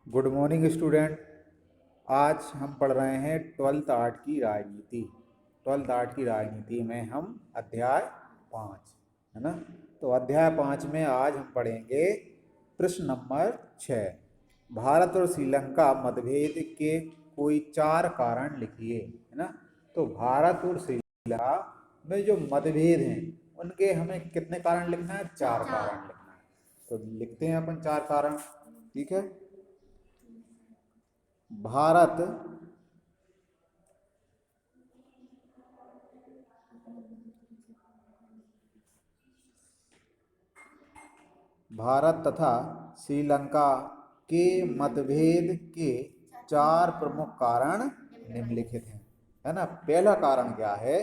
Good morning student. आज हम पढ़ रहे हैं ट्वेल्थ आर्ट की राजनीति। ट्वेल्थ आर्ट की राजनीति में हम अध्याय 5 है ना। तो अध्याय 5 में आज हम पढ़ेंगे प्रश्न नंबर 6। भारत और श्रीलंका मतभेद के कोई 4 कारण लिखिए, है ना। तो भारत और श्रीलंका में जो मतभेद हैं उनके हमें कितने कारण लिखना है? 4 कारण लिखना है। तो लिखते हैं अपन 4 कारण। ठीक है। भारत भारत तथा श्रीलंका के मतभेद के 4 प्रमुख कारण निम्नलिखित हैं, है ना। पहला कारण क्या है?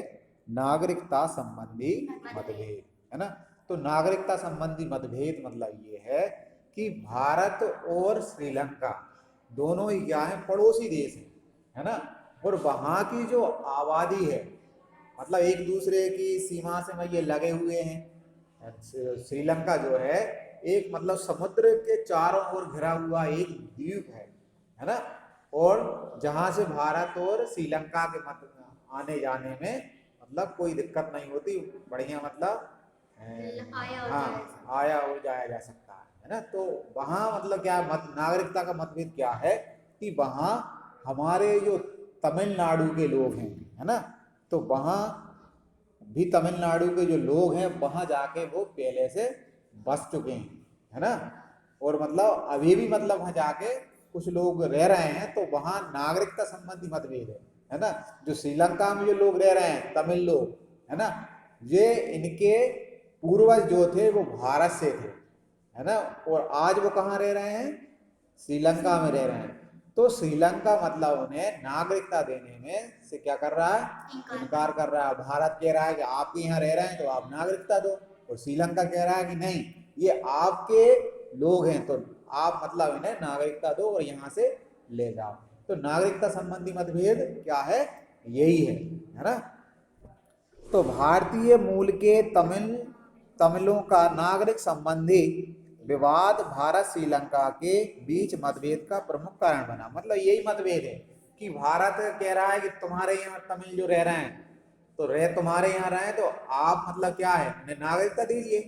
नागरिकता संबंधी मतभेद, है ना। तो नागरिकता संबंधी मतभेद मतलब ये है कि भारत और श्रीलंका दोनों ही क्या है? पड़ोसी देश हैं, है ना। और वहाँ की जो आबादी है, मतलब एक दूसरे की सीमा से ये लगे हुए हैं। श्रीलंका जो है एक मतलब समुद्र के चारों ओर घिरा हुआ एक द्वीप है ना। और जहां से भारत और श्रीलंका के आने जाने में मतलब कोई दिक्कत नहीं होती, बढ़िया मतलब आया और जाया जा सकता है ना। तो वहां मतलब क्या नागरिकता का मतभेद क्या है कि वहां हमारे जो तमिलनाडु के लोग हैं, है ना, तो वहां भी तमिलनाडु के जो लोग हैं वहां जाके वो पहले से बस चुके हैं, है ना। और मतलब अभी भी मतलब वहां जाके कुछ लोग रह रहे हैं, तो वहां नागरिकता संबंधी मतभेद है ना। जो श्रीलंका में जो लोग रह रहे हैं तमिल लोग, है ना, ये इनके पूर्वज जो थे वो भारत से थे, है ना। और आज वो कहाँ रह रहे हैं? श्रीलंका में रह रहे हैं। तो श्रीलंका मतलब उन्हें नागरिकता देने में से क्या कर रहा है? इनकार कर रहा है। भारत कह रहा है कि आप यहाँ रह रहे हैं तो आप नागरिकता दो, और श्रीलंका कह रहा है कि नहीं, ये आपके लोग हैं तो आप मतलब इन्हें नागरिकता दो और यहाँ से ले जाओ। तो नागरिकता संबंधी मतभेद क्या है? यही है ना। तो भारतीय मूल के तमिलों का नागरिक संबंधी विवाद भारत श्रीलंका के बीच मतभेद का प्रमुख कारण बना। मतलब यही मतभेद है कि भारत कह रहा है कि तुम्हारे यहाँ तमिल जो रह रहे हैं तो तुम्हारे यहाँ रहे तो आप मतलब क्या है, उन्हें नागरिकता दीजिए,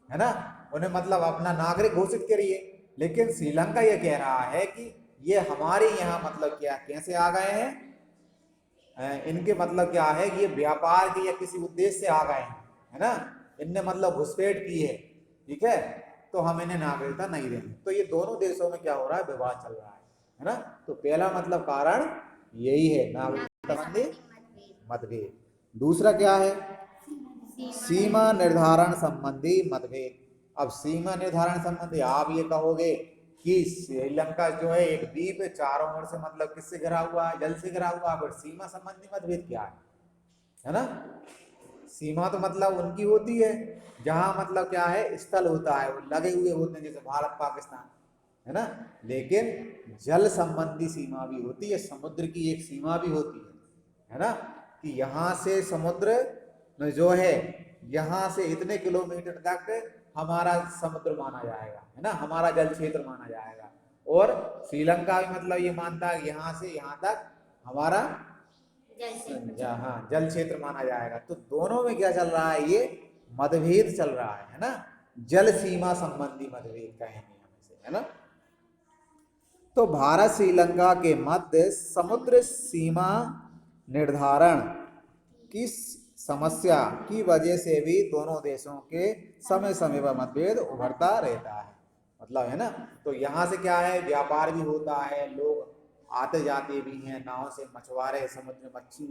है ना, उन्हें मतलब अपना नागरिक घोषित करिए। लेकिन श्रीलंका ये कह रहा है कि ये हमारे यहाँ मतलब क्या कैसे आ गए हैं, इनके मतलब क्या है कि ये व्यापार के या किसी उद्देश्य से आ गए हैं, है ना। इनने मतलब घुसपैठ की है, ठीक है, तो हम इन्हें नागरिकता नहीं देंगे। तो ये दोनों देशों में क्या हो रहा है? विवाद चल रहा है ना। तो पहला मतलब कारण यही है, नागरिकता संबंधी मतभेद। दूसरा क्या है? सीमा निर्धारण संबंधी मतभेद। अब सीमा निर्धारण संबंधी आप ये कहोगे कि श्रीलंका जो है एक द्वीप है, चारों ओर से मतलब किससे घिरा हुआ है? जल से घिरा हुआ है। सीमा संबंधी मतभेद क्या है ना। सीमा तो मतलब उनकी होती है जहां मतलब क्या है? स्थल होता है, वो लगे हुए होते हैं, जैसे भारत पाकिस्तान, है ना। लेकिन जल संबंधी सीमा भी होती है, समुद्र की एक सीमा भी होती है ना, कि यहाँ से समुद्र में जो है यहाँ से इतने किलोमीटर तक हमारा समुद्र माना जाएगा, है ना, हमारा जल क्षेत्र माना जाएगा। और श्रीलंका भी मतलब ये मानता है यहाँ से यहाँ तक हमारा हाँ जल क्षेत्र माना जाएगा। तो दोनों में क्या चल रहा है? ये मतभेद चल रहा है ना। जल सीमा संबंधी मतभेद कहेंगे हम इसे, है ना। तो भारत श्रीलंका के मध्य समुद्र सीमा निर्धारण की समस्या की वजह से भी दोनों देशों के समय समय पर मतभेद उभरता रहता है, मतलब, है ना। तो यहाँ से क्या है? व्यापार भी होता है, लोग आते जाते भी हैं नाव से, मछुआरे समुद्र में मच्छी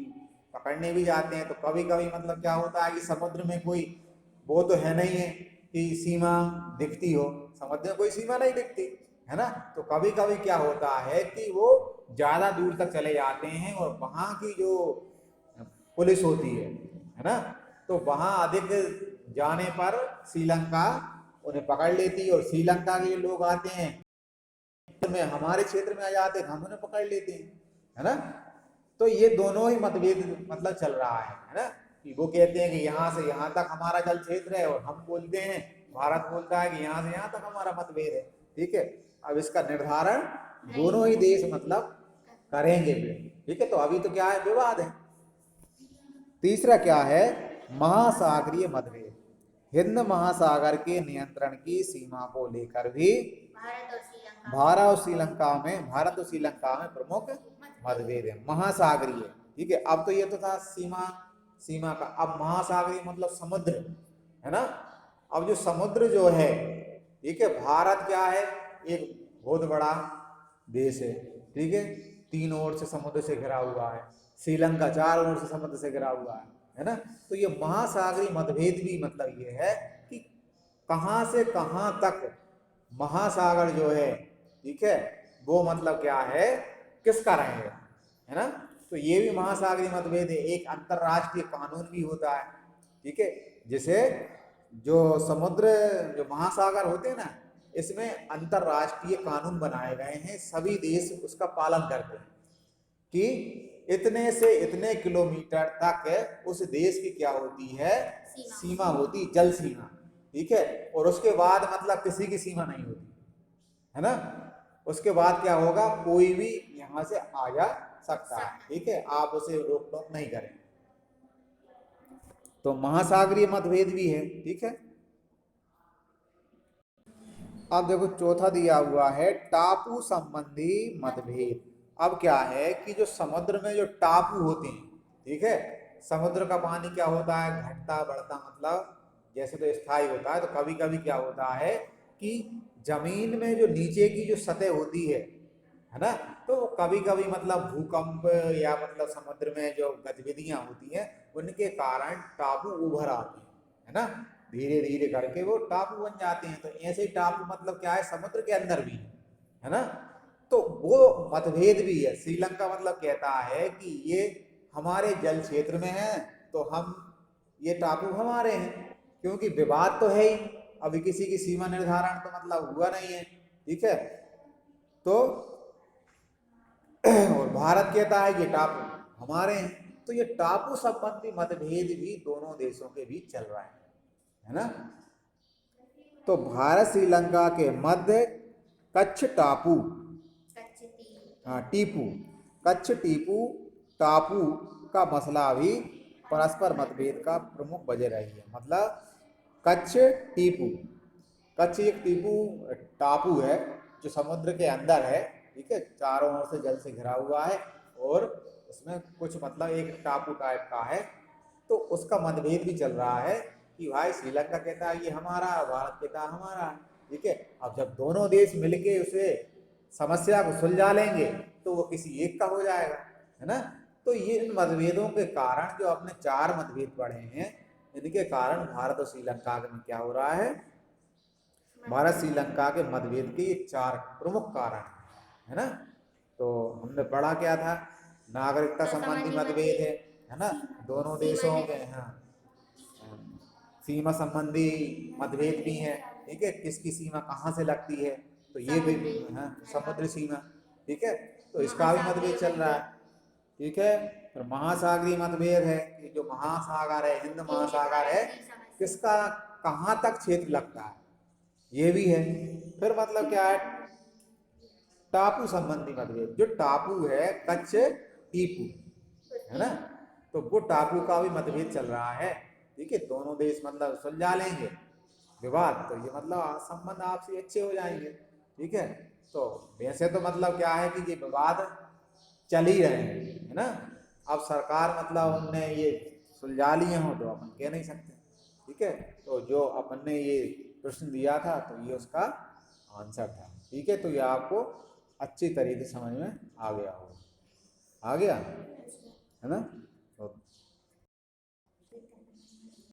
पकड़ने भी जाते हैं। तो कभी कभी मतलब क्या होता है कि समुद्र में कोई वो तो है नहीं है कि सीमा दिखती हो, समुद्र में कोई सीमा नहीं दिखती, है ना। तो कभी कभी क्या होता है कि वो ज्यादा दूर तक चले जाते हैं और वहां की जो पुलिस होती है ना, तो वहां अधिक जाने पर श्रीलंका उन्हें पकड़ लेती है, और श्रीलंका के लोग आते हैं में हमारे क्षेत्र में आ जाते हैं, हम उन्हें पकड़ लेते हैं, है ना। तो ये दोनों ही मतभेद मतलब चल रहा है ना, कि वो कहते हैं कि यहाँ से यहाँ तक हमारा जल क्षेत्र है, और हम बोलते हैं, भारत बोलता है कि यहाँ से यहाँ तक हमारा मतभेद है। ठीक है। अब इसका निर्धारण दोनों ही देश मतलब करेंगे भी, ठीक है। तो अभी तो क्या है, विवाद है। तीसरा क्या है, महासागरीय मतभेद। हिंद महासागर के नियंत्रण की सीमा को लेकर भी भारत और श्रीलंका में प्रमुख मतभेद है। महासागरीय, ठीक है। अब तो ये तो था सीमा, सीमा का, अब महासागरीय मतलब समुद्र, है ना। अब जो समुद्र जो है, ठीक है, भारत क्या है, एक बहुत बड़ा देश है, ठीक है, तीन ओर से समुद्र से घिरा हुआ है। श्रीलंका चारों ओर से समुद्र से घिरा हुआ है ना। तो ये महासागरीय मतभेद भी मतलब ये है कि कहां से कहां तक महासागर जो है, ठीक है, वो मतलब क्या है, किसका रहेगा, है ना। तो ये भी महासागरीय मतभेद है। एक अंतरराष्ट्रीय कानून भी होता है, ठीक है, जिसे जो समुद्र, जो महासागर होते हैं ना, इसमें अंतरराष्ट्रीय कानून बनाए गए हैं, सभी देश उसका पालन करते हैं कि इतने से इतने किलोमीटर तक उस देश की क्या होती है, सीमा होती, जल सीमा, ठीक है। और उसके बाद मतलब किसी की सीमा नहीं होती, है ना। उसके बाद क्या होगा, कोई भी यहां से आ जा सकता है, ठीक है, आप उसे रोक टोक नहीं करें। तो महासागरीय मतभेद भी है, ठीक है। अब देखो चौथा दिया हुआ है टापू संबंधी मतभेद। अब क्या है कि जो समुद्र में जो टापू होते हैं, ठीक है, समुद्र का पानी क्या होता है, घटता बढ़ता, मतलब जैसे तो स्थायी होता है, तो कभी कभी क्या होता है कि जमीन में जो नीचे की जो सतह होती है ना, तो कभी कभी मतलब भूकंप या मतलब समुद्र में जो गतिविधियां होती हैं, उनके कारण टापू उभर आते हैं, है ना, धीरे धीरे करके वो टापू बन जाते हैं। तो ऐसे ही टापू मतलब क्या है, समुद्र के अंदर भी है ना। तो वो मतभेद भी है। श्रीलंका मतलब कहता है कि ये हमारे जल क्षेत्र में है, तो हम, ये टापू हमारे हैं, क्योंकि विवाद तो है ही, अभी किसी की सीमा निर्धारण तो मतलब हुआ नहीं है, ठीक है। तो और भारत कहता है ये टापू हमारे हैं। तो ये टापू संबंधी मतभेद भी दोनों देशों के बीच चल रहा है ना। तो भारत श्रीलंका के मध्य कच्छ टापू, हाँ टीपू, कच्छ टीपू टापू का मसला भी परस्पर मतभेद का प्रमुख वजह रही है। मतलब कच्छ टीपू, कच्छ एक टीपू टापू है जो समुद्र के अंदर है, ठीक है, चारों ओर से जल से घिरा हुआ है, और उसमें कुछ मतलब एक टापू टाइप का है। तो उसका मतभेद भी चल रहा है कि भाई श्रीलंका कहता है ये हमारा, भारत कहता है हमारा, ठीक है। अब जब दोनों देश मिलके उसे समस्या को सुलझा लेंगे तो वो किसी एक का हो जाएगा, है ना। तो ये इन मतभेदों के कारण, जो अपने चार मतभेद पड़े हैं, इनके कारण भारत और श्रीलंका में क्या हो रहा है, भारत श्रीलंका के मतभेद के ये चार प्रमुख कारण है ना। तो हमने पढ़ा क्या था, नागरिकता संबंधी मतभेद है ना, दोनों देशों के, हाँ, सीमा संबंधी मतभेद भी है, ठीक है, किसकी सीमा कहाँ से लगती है, तो ये भी, हाँ, समुद्र सीमा, ठीक है, तो इसका भी मतभेद चल रहा है, ठीक है। फिर महासागरीय मतभेद है कि जो महासागर है, हिंद महासागर है, किसका कहाँ तक क्षेत्र लगता है, ये भी है। फिर मतलब क्या है, टापू संबंधी मतभेद, जो टापू है कच्छ टीपू, है ना, तो वो टापू का भी मतभेद चल रहा है, ठीक है। दोनों देश मतलब सुलझा लेंगे विवाद, तो ये मतलब संबंध आपसे अच्छे हो जाएंगे, ठीक है। तो वैसे तो मतलब क्या है कि ये विवाद चल ही रहे हैं, है ना। अब सरकार मतलब उनने ये सुलझा लिए हो तो अपन कह नहीं सकते, ठीक है। तो जो अपन ने ये प्रश्न दिया था, तो ये उसका आंसर था, ठीक है। तो ये आपको अच्छी तरीके से समझ में आ गया होगा, आ गया, है ना।